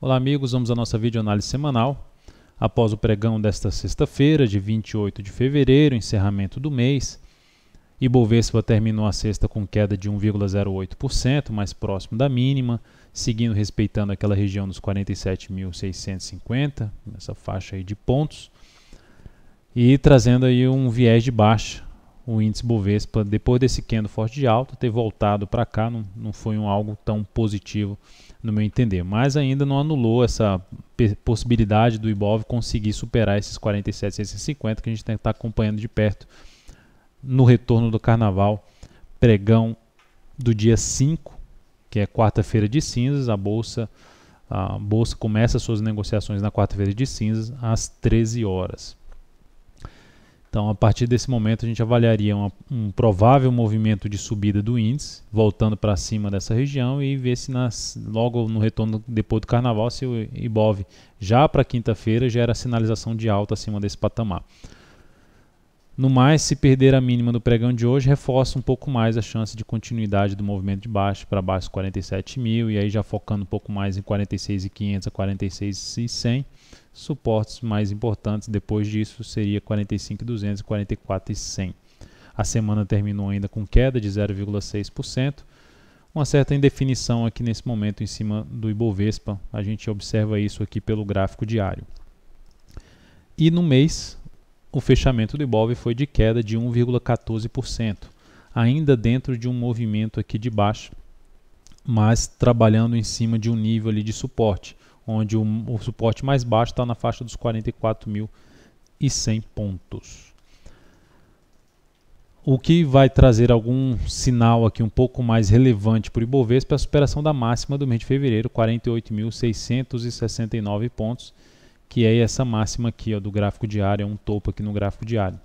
Olá amigos, vamos à nossa videoanálise semanal. Após o pregão desta sexta-feira, de 28 de fevereiro, encerramento do mês, Ibovespa terminou a sexta com queda de 1,08%, mais próximo da mínima, seguindo respeitando aquela região dos 47.650, nessa faixa aí de pontos, e trazendo aí um viés de baixa. O índice Bovespa, depois desse candle forte de alta, ter voltado para cá, não foi algo tão positivo no meu entender, mas ainda não anulou essa possibilidade do Ibov conseguir superar esses 47.650 que a gente tem que estar acompanhando de perto no retorno do carnaval, pregão do dia 5, que é quarta-feira de cinzas. A bolsa começa suas negociações na quarta-feira de cinzas às 13 horas. Então, a partir desse momento, a gente avaliaria um provável movimento de subida do índice, voltando para cima dessa região, e ver se logo no retorno depois do carnaval, se o Ibov já para quinta-feira gera sinalização de alta acima desse patamar. No mais, se perder a mínima do pregão de hoje, reforça um pouco mais a chance de continuidade do movimento de baixo para baixo 47.000, e aí já focando um pouco mais em 46.500 a 46.100. Suportes mais importantes depois disso seria 45.200 e 44.100. A semana terminou ainda com queda de 0,6%. Uma certa indefinição aqui nesse momento em cima do Ibovespa. A gente observa isso aqui pelo gráfico diário. E no mês, o fechamento do Ibov foi de queda de 1,14%, ainda dentro de um movimento aqui de baixa, mas trabalhando em cima de um nível ali de suporte, onde o suporte mais baixo está na faixa dos 44.100 pontos. O que vai trazer algum sinal aqui um pouco mais relevante para o Ibovespa é a superação da máxima do mês de fevereiro, 48.669 pontos, que é essa máxima aqui do gráfico diário, é um topo aqui no gráfico diário.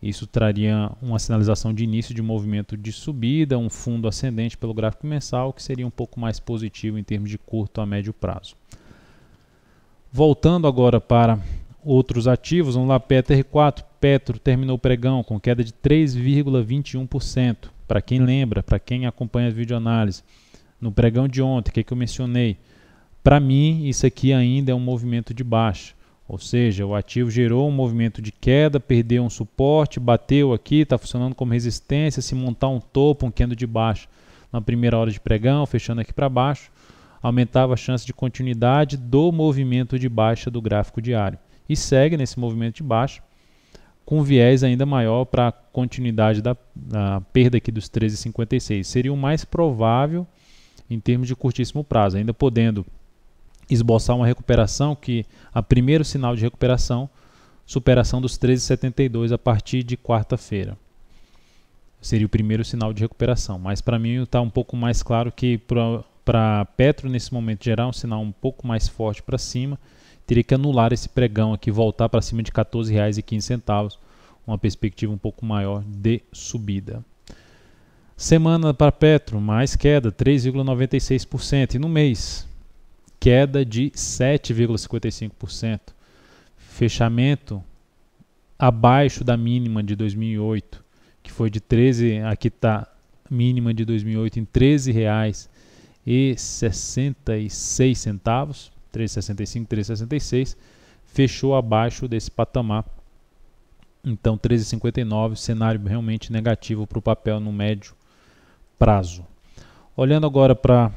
Isso traria uma sinalização de início de movimento de subida, um fundo ascendente pelo gráfico mensal, que seria um pouco mais positivo em termos de curto a médio prazo. Voltando agora para outros ativos, vamos lá, PetroR4. Petro terminou o pregão com queda de 3,21%. Para quem lembra, para quem acompanha a videoanálise, no pregão de ontem, o que eu mencionei? Para mim, isso aqui ainda é um movimento de baixa. Ou seja, o ativo gerou um movimento de queda, perdeu um suporte, bateu aqui, está funcionando como resistência. Se montar um topo, um candle de baixa na primeira hora de pregão, fechando aqui para baixo, aumentava a chance de continuidade do movimento de baixa do gráfico diário. E segue nesse movimento de baixa, com viés ainda maior para a continuidade da perda aqui dos 13,56. Seria o mais provável em termos de curtíssimo prazo, ainda podendo esboçar uma recuperação, que a primeiro sinal de recuperação, superação dos 13,72 a partir de quarta-feira. Seria o primeiro sinal de recuperação, mas para mim está um pouco mais claro que para Petro nesse momento gerar um sinal um pouco mais forte para cima, teria que anular esse pregão aqui, voltar para cima de R$ 14,15, uma perspectiva um pouco maior de subida. Semana para Petro, mais queda, 3,96%, e no mês, queda de 7,55%. Fechamento abaixo da mínima de 2008, que foi de 13, aqui está mínima de 2008 em R$ 13,66, 13,65, 13,66, fechou abaixo desse patamar. Então 13,59, cenário realmente negativo para o papel no médio prazo. Olhando agora para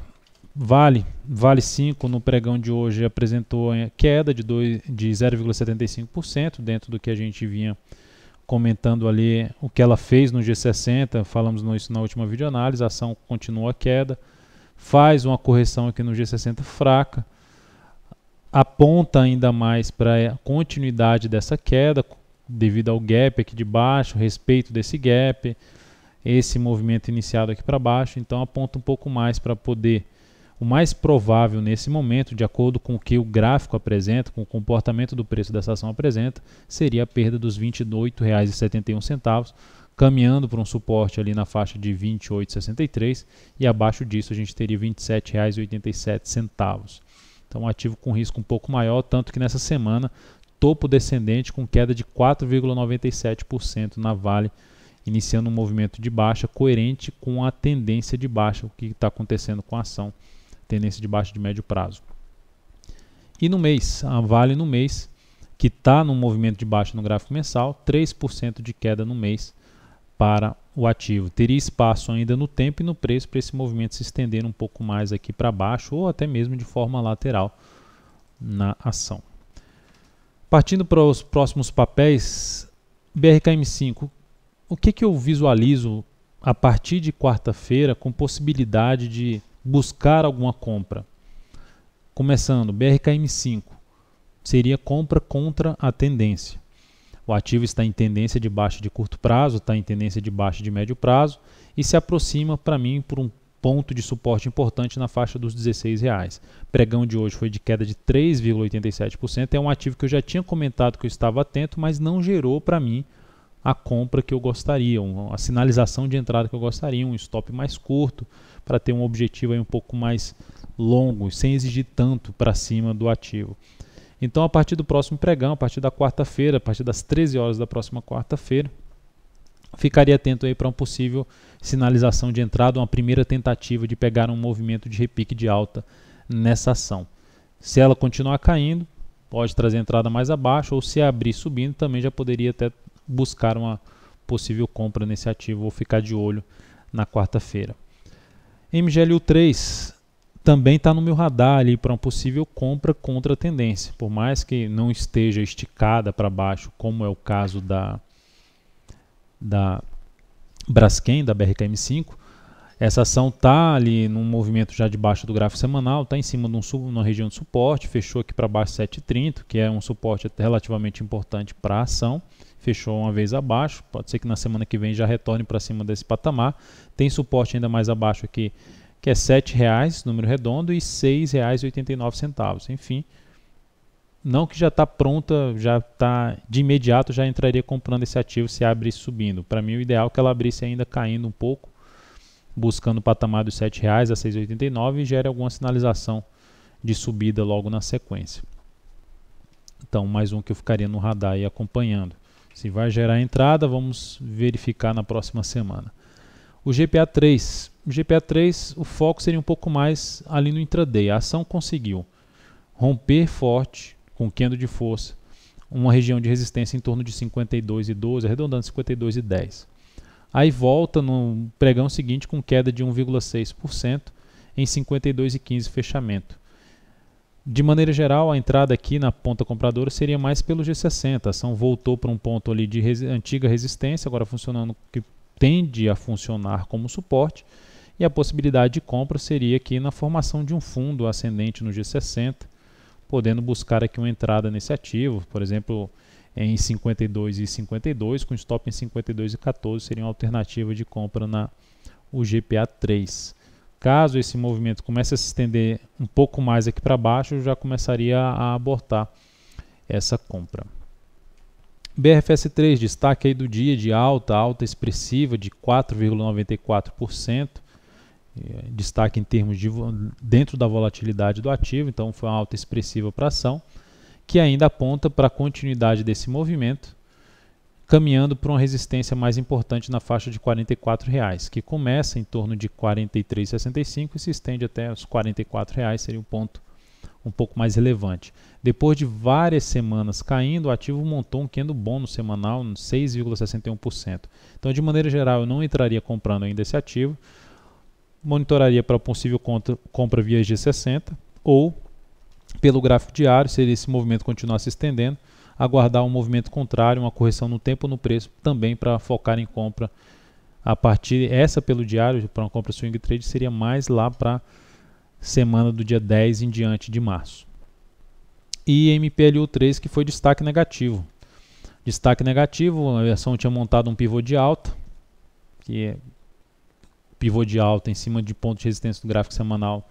Vale 5 no pregão de hoje apresentou queda de 0,75%, dentro do que a gente vinha comentando ali, o que ela fez no G60, falamos isso na última videoanálise. A ação continua a queda, faz uma correção aqui no G60 fraca, aponta ainda mais para a continuidade dessa queda, devido ao gap aqui de baixo, respeito desse gap, esse movimento iniciado aqui para baixo. Então aponta um pouco mais para poder, o mais provável nesse momento, de acordo com o que o gráfico apresenta, com o comportamento do preço dessa ação apresenta, seria a perda dos R$ 28,71, caminhando para um suporte ali na faixa de R$ 28,63, e abaixo disso a gente teria R$ 27,87. Então um ativo com risco um pouco maior, tanto que nessa semana, topo descendente com queda de 4,97% na Vale, iniciando um movimento de baixa coerente com a tendência de baixa, o que está acontecendo com a ação, tendência de baixa de médio prazo. E no mês, a Vale no mês, que está num movimento de baixa no gráfico mensal, 3% de queda no mês para o ativo. Teria espaço ainda no tempo e no preço para esse movimento se estender um pouco mais aqui para baixo ou até mesmo de forma lateral na ação. Partindo para os próximos papéis, BRKM5, o que eu visualizo a partir de quarta-feira com possibilidade de buscar alguma compra? Começando, BRKM5 seria compra contra a tendência. O ativo está em tendência de baixa de curto prazo, está em tendência de baixa de médio prazo e se aproxima para mim por um ponto de suporte importante na faixa dos R$16. Pregão de hoje foi de queda de 3,87%. É um ativo que eu já tinha comentado que eu estava atento, mas não gerou para mim a compra que eu gostaria, a sinalização de entrada que eu gostaria, um stop mais curto para ter um objetivo aí um pouco mais longo, sem exigir tanto para cima do ativo. Então, a partir do próximo pregão, a partir da quarta-feira, a partir das 13 horas da próxima quarta-feira, ficaria atento aí para uma possível sinalização de entrada, uma primeira tentativa de pegar um movimento de repique de alta nessa ação. Se ela continuar caindo, pode trazer entrada mais abaixo, ou se abrir subindo, também já poderia até buscar uma possível compra nesse ativo ou ficar de olho na quarta-feira. MGLU3 também está no meu radar ali para uma possível compra contra a tendência, por mais que não esteja esticada para baixo, como é o caso da Braskem, da BRKM5. Essa ação está ali num movimento já de baixo do gráfico semanal, está em cima de uma região de suporte, fechou aqui para baixo 7,30, que é um suporte relativamente importante para a ação, fechou uma vez abaixo, pode ser que na semana que vem já retorne para cima desse patamar. Tem suporte ainda mais abaixo aqui, que é R$ 7,00, número redondo, e R$ 6,89. Enfim, não que já está pronta, já está de imediato, já entraria comprando esse ativo se abrisse subindo. Para mim o ideal é que ela abrisse ainda caindo um pouco, buscando o patamar dos R$ 7,00 a R$ 6,89 e gere alguma sinalização de subida logo na sequência. Então, mais um que eu ficaria no radar e acompanhando. Se vai gerar entrada, vamos verificar na próxima semana. O GPA3. O GPA3, o foco seria um pouco mais ali no intraday. A ação conseguiu romper forte, com candle de força, uma região de resistência em torno de 52,12, arredondando 52,10. Aí volta no pregão seguinte com queda de 1,6% em 52,15 fechamento. De maneira geral, a entrada aqui na ponta compradora seria mais pelo G60. A ação voltou para um ponto ali de antiga resistência, agora funcionando, que tende a funcionar como suporte. E a possibilidade de compra seria aqui na formação de um fundo ascendente no G60, podendo buscar aqui uma entrada nesse ativo, por exemplo, em 52,52, com stop em 52,14, seria uma alternativa de compra na UGPA3. Caso esse movimento comece a se estender um pouco mais aqui para baixo, eu já começaria a abortar essa compra. BRFS3, destaque aí do dia de alta expressiva de 4,94%. Destaque em termos de dentro da volatilidade do ativo, então foi uma alta expressiva para a ação, que ainda aponta para a continuidade desse movimento, caminhando para uma resistência mais importante na faixa de R$ 44,00, que começa em torno de R$ 43,65 e se estende até os R$ 44,00, seria um ponto um pouco mais relevante. Depois de várias semanas caindo, o ativo montou um candle bom no semanal, 6,61%. Então, de maneira geral, eu não entraria comprando ainda esse ativo, monitoraria para possível compra via G60 ou pelo gráfico diário, se esse movimento continuar se estendendo, aguardar um movimento contrário, uma correção no tempo ou no preço, também para focar em compra a partir, essa pelo diário, para uma compra swing trade, seria mais lá para semana do dia 10 em diante de março. E MPLU3, que foi destaque negativo. Destaque negativo, a ação tinha montado um pivô de alta, que é pivô de alta em cima de ponto de resistência do gráfico semanal,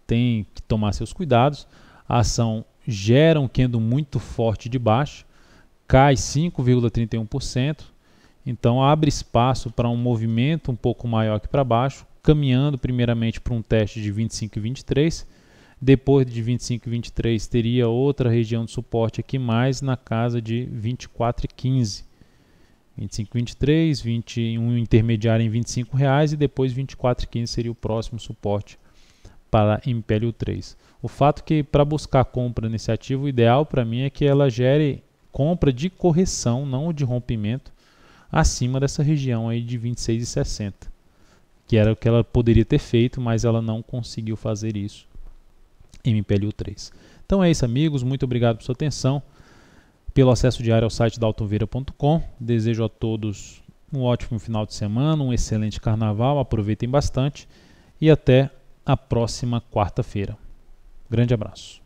tem que tomar seus cuidados. A ação gera um candle muito forte de baixa, cai 5,31%, então abre espaço para um movimento um pouco maior aqui para baixo, caminhando primeiramente para um teste de 25,23, depois de 25,23 teria outra região de suporte aqui mais na casa de 24,15. 25,23, 21 intermediário em R$ 25,00 e depois 24,15 seria o próximo suporte para MPLU 3. O fato que para buscar compra nesse ativo, o ideal para mim é que ela gere compra de correção, não de rompimento, acima dessa região aí de 26,60, que era o que ela poderia ter feito, mas ela não conseguiu fazer isso em MPLU 3. Então é isso, amigos, muito obrigado por sua atenção, pelo acesso diário ao site da Altoveira.com. Desejo a todos um ótimo final de semana, um excelente carnaval, aproveitem bastante e até a próxima quarta-feira. Grande abraço.